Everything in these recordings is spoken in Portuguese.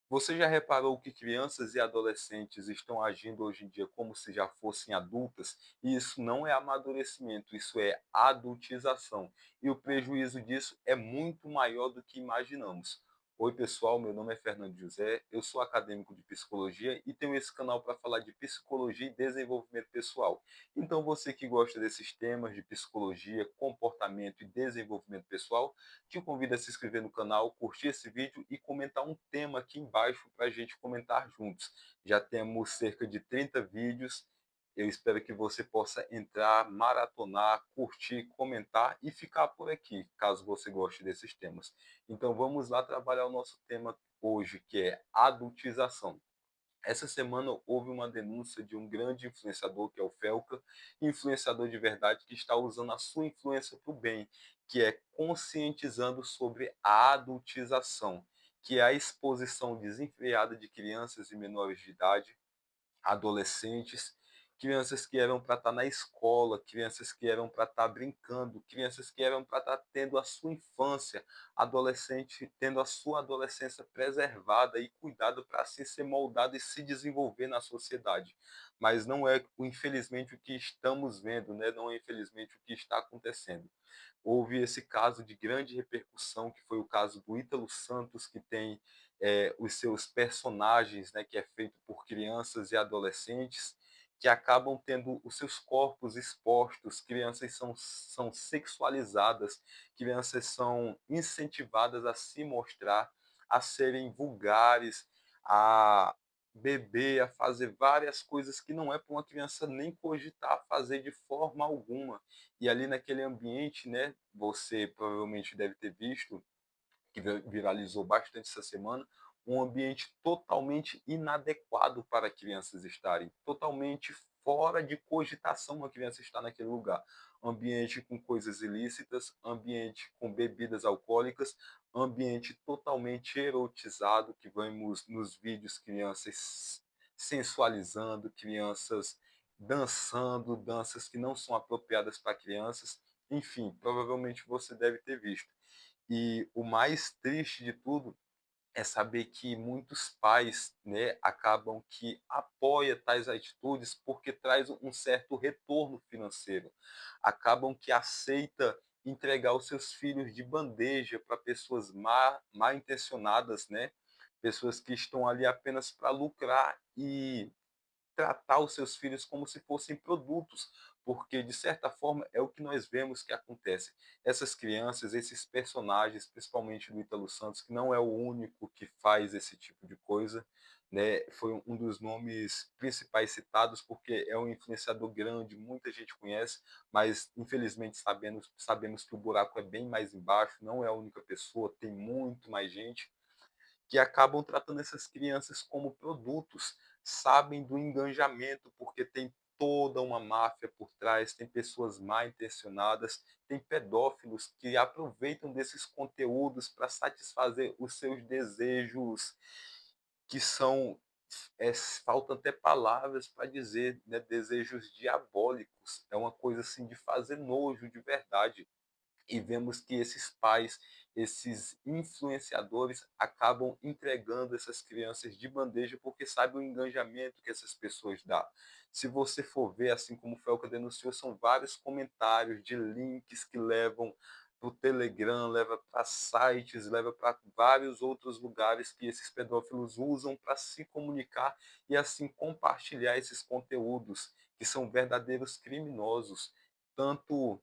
Você já reparou que crianças e adolescentes estão agindo hoje em dia como se já fossem adultas? E isso não é amadurecimento, isso é adultização. E o prejuízo disso é muito maior do que imaginamos. Oi, pessoal, meu nome é Fernando José, eu sou acadêmico de psicologia e tenho esse canal para falar de psicologia e desenvolvimento pessoal. Então, você que gosta desses temas de psicologia, comportamento e desenvolvimento pessoal, te convido a se inscrever no canal, curtir esse vídeo e comentar um tema aqui embaixo para a gente comentar juntos. Já temos cerca de 30 vídeos. Eu espero que você possa entrar, maratonar, curtir, comentar e ficar por aqui, caso você goste desses temas. Então vamos lá trabalhar o nosso tema hoje, que é adultização. Essa semana houve uma denúncia de um grande influenciador, que é o Felca, influenciador de verdade, que está usando a sua influência para o bem, que é conscientizando sobre a adultização, que é a exposição desenfreada de crianças e menores de idade, adolescentes, crianças que eram para estar na escola, crianças que eram para estar brincando, crianças que eram para estar tendo a sua infância, adolescente tendo a sua adolescência preservada e cuidado para assim ser moldado e se desenvolver na sociedade. Mas não é, infelizmente, o que estamos vendo, né? Não é, infelizmente, o que está acontecendo. Houve esse caso de grande repercussão, que foi o caso do Ítalo Santos, que tem os seus personagens, né, que é feito por crianças e adolescentes, que acabam tendo os seus corpos expostos, crianças são sexualizadas, crianças são incentivadas a se mostrar, a serem vulgares, a beber, a fazer várias coisas que não é para uma criança nem cogitar fazer de forma alguma. E ali naquele ambiente, né, você provavelmente deve ter visto, que viralizou bastante essa semana, um ambiente totalmente inadequado para crianças estarem, totalmente fora de cogitação uma criança estar naquele lugar. Ambiente com coisas ilícitas, ambiente com bebidas alcoólicas, ambiente totalmente erotizado, que vemos nos vídeos crianças sensualizando, crianças dançando, danças que não são apropriadas para crianças. Enfim, provavelmente você deve ter visto. E o mais triste de tudo é saber que muitos pais, né, acabam que apoia tais atitudes porque traz um certo retorno financeiro. Acabam que aceita entregar os seus filhos de bandeja para pessoas mal intencionadas, né? Pessoas que estão ali apenas para lucrar e tratar os seus filhos como se fossem produtos, porque de certa forma é o que nós vemos que acontece. Essas crianças, esses personagens, principalmente do Ítalo Santos, que não é o único que faz esse tipo de coisa, né? Foi um dos nomes principais citados porque é um influenciador grande, muita gente conhece, mas infelizmente sabemos que o buraco é bem mais embaixo, não é a única pessoa, tem muito mais gente que acabam tratando essas crianças como produtos, sabem do engajamento, porque tem toda uma máfia por trás, tem pessoas mal intencionadas, tem pedófilos que aproveitam desses conteúdos para satisfazer os seus desejos, que são, faltam até palavras para dizer, né, desejos diabólicos. É uma coisa assim de fazer nojo de verdade. E vemos que esses pais, esses influenciadores acabam entregando essas crianças de bandeja porque sabem o engajamento que essas pessoas dão. Se você for ver, assim como o Felca denunciou, são vários comentários de links que levam para o Telegram, leva para sites, leva para vários outros lugares que esses pedófilos usam para se comunicar e assim compartilhar esses conteúdos que são verdadeiros criminosos, tanto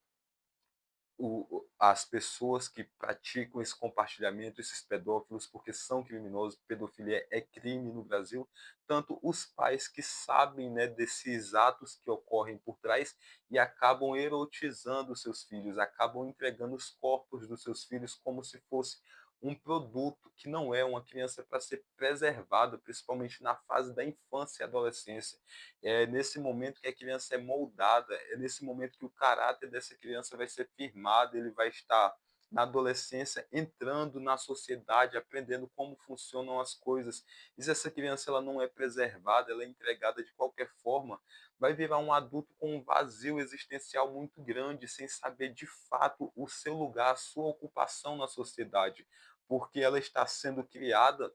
as pessoas que praticam esse compartilhamento, esses pedófilos, porque são criminosos, pedofilia é crime no Brasil, tanto os pais que sabem, né, desses atos que ocorrem por trás e acabam erotizando seus filhos, acabam entregando os corpos dos seus filhos como se fosse um produto que não é uma criança para ser preservada, principalmente na fase da infância e adolescência. É nesse momento que a criança é moldada, é nesse momento que o caráter dessa criança vai ser firmado, ele vai estar na adolescência entrando na sociedade, aprendendo como funcionam as coisas. E se essa criança ela não é preservada, ela é entregada de qualquer forma, vai virar um adulto com um vazio existencial muito grande, sem saber de fato o seu lugar, a sua ocupação na sociedade, porque ela está sendo criada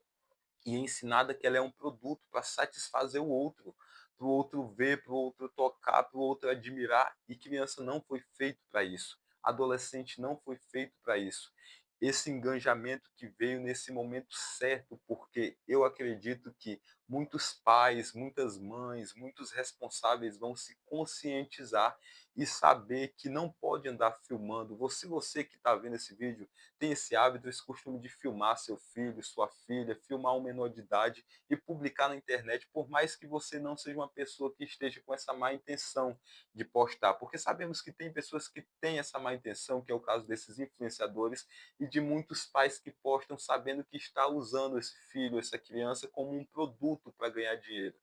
e ensinada que ela é um produto para satisfazer o outro, para o outro ver, para o outro tocar, para o outro admirar, e criança não foi feito para isso. Adolescente não foi feito para isso. Esse engajamento que veio nesse momento certo, porque eu acredito que muitos pais, muitas mães, muitos responsáveis vão se conscientizar e saber que não pode andar filmando. Você que está vendo esse vídeo, tem esse hábito, esse costume de filmar seu filho, sua filha, filmar um menor de idade e publicar na internet, por mais que você não seja uma pessoa que esteja com essa má intenção de postar, porque sabemos que tem pessoas que têm essa má intenção, que é o caso desses influenciadores e de muitos pais que postam sabendo que está usando esse filho, essa criança como um produto para ganhar dinheiro.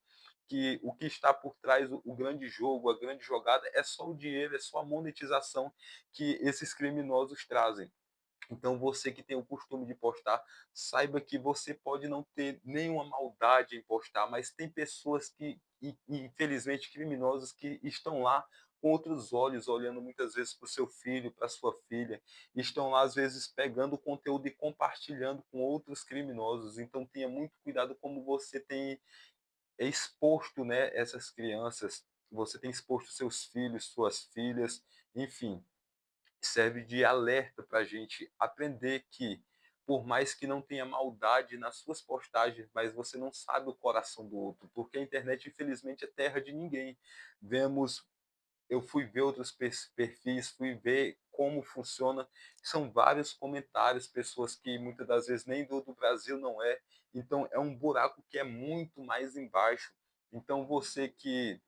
Que o que está por trás, o grande jogo, a grande jogada é só o dinheiro, é só a monetização que esses criminosos trazem. Então, você que tem o costume de postar, saiba que você pode não ter nenhuma maldade em postar, mas tem pessoas que, infelizmente, criminosos que estão lá com outros olhos, olhando muitas vezes para o seu filho, para a sua filha, estão lá, às vezes, pegando o conteúdo e compartilhando com outros criminosos. Então, tenha muito cuidado como você tem exposto, né, essas crianças, você tem exposto seus filhos, suas filhas, enfim, serve de alerta para a gente aprender que, por mais que não tenha maldade nas suas postagens, mas você não sabe o coração do outro, porque a internet, infelizmente, é terra de ninguém. Vemos, eu fui ver outros perfis, fui ver como funciona, são vários comentários, pessoas que muitas das vezes nem do Brasil não é, então é um buraco que é muito mais embaixo. Então você que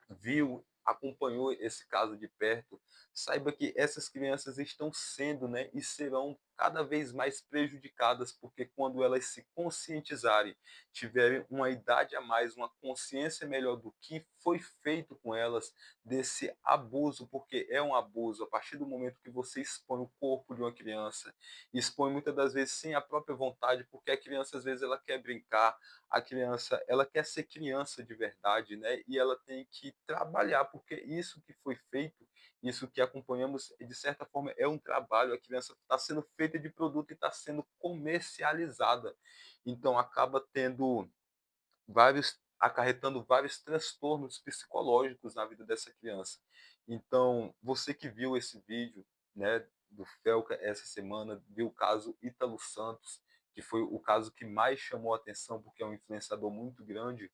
viu, acompanhou esse caso de perto, saiba que essas crianças estão sendo, né, e serão cada vez mais prejudicadas, porque quando elas se conscientizarem, tiverem uma idade a mais, uma consciência melhor do que foi feito com elas, desse abuso, porque é um abuso, a partir do momento que você expõe o corpo de uma criança, expõe muitas das vezes sem a própria vontade, porque a criança às vezes ela quer brincar, a criança, ela quer ser criança de verdade, né? E ela tem que trabalhar, porque isso que foi feito, isso que acompanhamos, de certa forma, é um trabalho. A criança está sendo feita de produto e está sendo comercializada. Então, acaba tendo acarretando vários transtornos psicológicos na vida dessa criança. Então, você que viu esse vídeo, né, do Felca essa semana, viu o caso Ítalo Santos, que foi o caso que mais chamou a atenção, porque é um influenciador muito grande,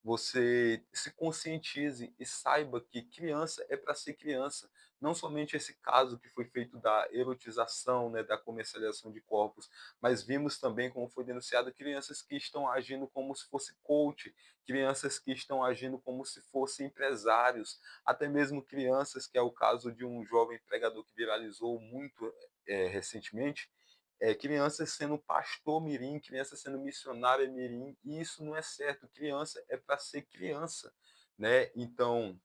você se conscientize e saiba que criança é para ser criança. Não somente esse caso que foi feito da erotização, né, da comercialização de corpos, mas vimos também, como foi denunciado, crianças que estão agindo como se fosse coach, crianças que estão agindo como se fossem empresários, até mesmo crianças, que é o caso de um jovem pregador que viralizou muito recentemente, crianças sendo pastor mirim, criança sendo missionária mirim, e isso não é certo. Criança é para ser criança, né? Então,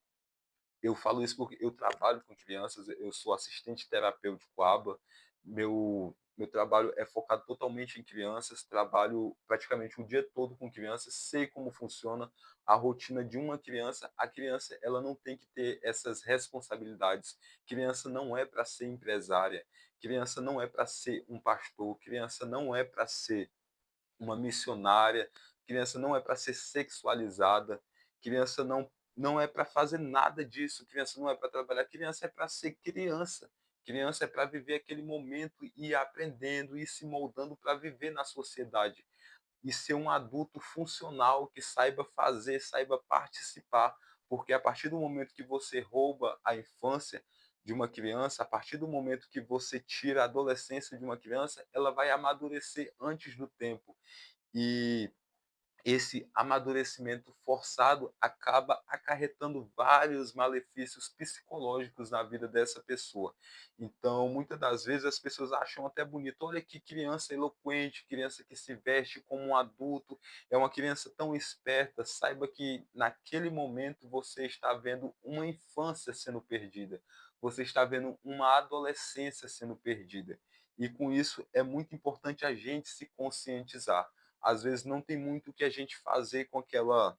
eu falo isso porque eu trabalho com crianças, eu sou assistente terapêutico ABA, meu trabalho é focado totalmente em crianças, trabalho praticamente o dia todo com crianças, sei como funciona a rotina de uma criança. A criança, ela não tem que ter essas responsabilidades. Criança não é para ser empresária, criança não é para ser um pastor, criança não é para ser uma missionária, criança não é para ser sexualizada, criança não é para fazer nada disso, criança não é para trabalhar, criança é para ser criança. Criança é para viver aquele momento e ir aprendendo e se moldando para viver na sociedade e ser um adulto funcional que saiba fazer, saiba participar, porque a partir do momento que você rouba a infância de uma criança, a partir do momento que você tira a adolescência de uma criança, ela vai amadurecer antes do tempo. E esse amadurecimento forçado acaba acarretando vários malefícios psicológicos na vida dessa pessoa. Então, muitas das vezes as pessoas acham até bonito, olha que criança eloquente, criança que se veste como um adulto, é uma criança tão esperta. Saiba que naquele momento você está vendo uma infância sendo perdida, você está vendo uma adolescência sendo perdida. E com isso é muito importante a gente se conscientizar. Às vezes não tem muito o que a gente fazer com aquela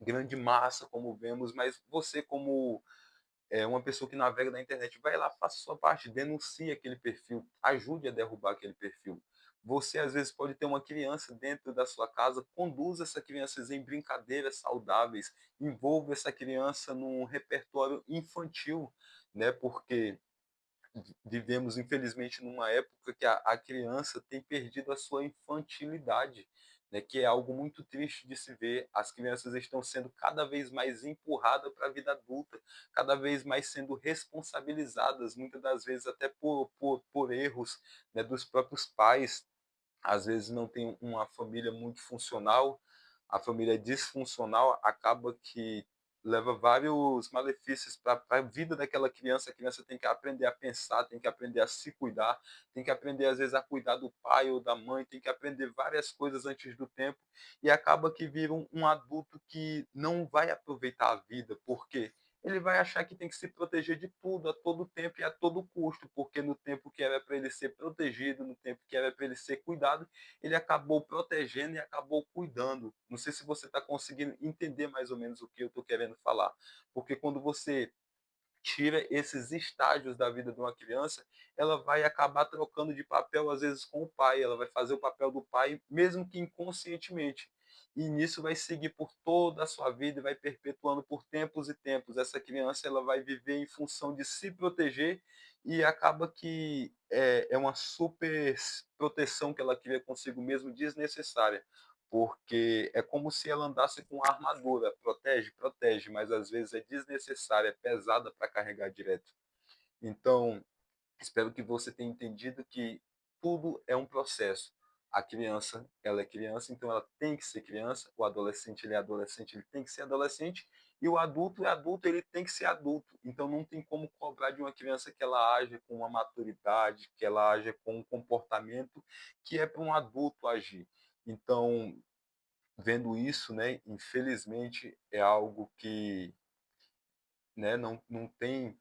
grande massa, como vemos, mas você, como uma pessoa que navega na internet, vai lá, faça a sua parte, denuncie aquele perfil, ajude a derrubar aquele perfil. você às vezes pode ter uma criança dentro da sua casa, conduza essa criança em brincadeiras saudáveis, envolva essa criança num repertório infantil, né, porque vivemos infelizmente numa época que a criança tem perdido a sua infantilidade, né, que é algo muito triste de se ver. As crianças estão sendo cada vez mais empurradas para a vida adulta, cada vez mais sendo responsabilizadas, muitas das vezes até por erros, né, dos próprios pais. Às vezes não tem uma família muito funcional, a família disfuncional acaba que leva vários malefícios para a vida daquela criança. A criança tem que aprender a pensar, tem que aprender a se cuidar, tem que aprender às vezes a cuidar do pai ou da mãe, tem que aprender várias coisas antes do tempo e acaba que vira um adulto que não vai aproveitar a vida, porque ele vai achar que tem que se proteger de tudo, a todo tempo e a todo custo, porque no tempo que era para ele ser protegido, no tempo que era para ele ser cuidado, ele acabou protegendo e acabou cuidando. Não sei se você está conseguindo entender mais ou menos o que eu estou querendo falar, porque quando você tira esses estágios da vida de uma criança, ela vai acabar trocando de papel, às vezes, com o pai. Ela vai fazer o papel do pai, mesmo que inconscientemente. E nisso vai seguir por toda a sua vida e vai perpetuando por tempos e tempos. Essa criança ela vai viver em função de se proteger e acaba que é uma super proteção que ela cria consigo mesmo desnecessária, porque é como se ela andasse com armadura, protege, protege, mas às vezes é desnecessária, é pesada para carregar direto. Então, espero que você tenha entendido que tudo é um processo. A criança, ela é criança, então ela tem que ser criança, o adolescente, ele é adolescente, ele tem que ser adolescente, e o adulto é adulto, ele tem que ser adulto. Então não tem como cobrar de uma criança que ela age com uma maturidade, que ela age com um comportamento que é para um adulto agir. Então, vendo isso, né, infelizmente é algo que, né, não tem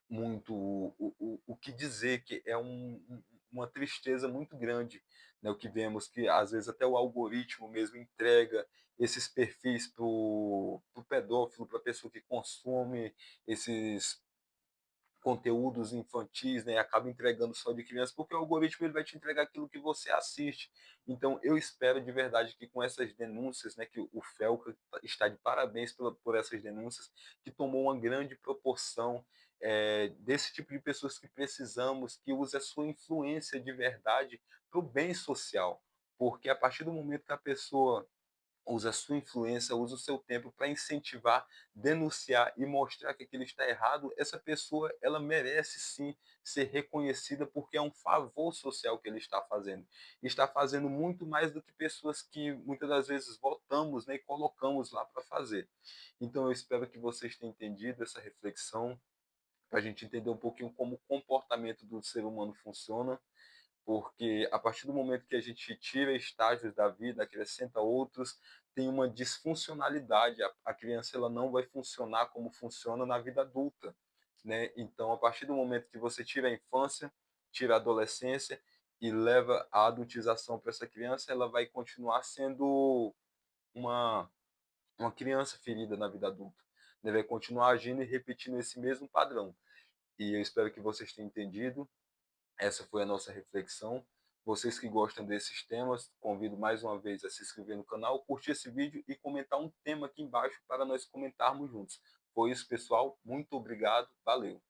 muito o que dizer, que é uma tristeza muito grande, né, o que vemos que às vezes até o algoritmo mesmo entrega esses perfis para o pedófilo, para a pessoa que consome esses conteúdos infantis, né, acaba entregando só de criança, porque o algoritmo ele vai te entregar aquilo que você assiste. Então, eu espero de verdade que com essas denúncias, né, que o Felca está de parabéns por essas denúncias, que tomou uma grande proporção desse tipo de pessoas que precisamos, que use a sua influência de verdade para o bem social. Porque a partir do momento que a pessoa usa a sua influência, usa o seu tempo para incentivar, denunciar e mostrar que aquilo está errado, essa pessoa ela merece sim ser reconhecida porque é um favor social que ele está fazendo. Está fazendo muito mais do que pessoas que muitas das vezes votamos, né, e colocamos lá para fazer. Então eu espero que vocês tenham entendido essa reflexão, para a gente entender um pouquinho como o comportamento do ser humano funciona, porque a partir do momento que a gente tira estágios da vida, acrescenta outros, tem uma disfuncionalidade. A criança ela não vai funcionar como funciona na vida adulta, né? Então, a partir do momento que você tira a infância, tira a adolescência e leva a adultização para essa criança, ela vai continuar sendo uma, uma criança ferida na vida adulta, né? Vai continuar agindo e repetindo esse mesmo padrão. E eu espero que vocês tenham entendido. Essa foi a nossa reflexão. Vocês que gostam desses temas, convido mais uma vez a se inscrever no canal, curtir esse vídeo e comentar um tema aqui embaixo para nós comentarmos juntos. Foi isso, pessoal. Muito obrigado. Valeu.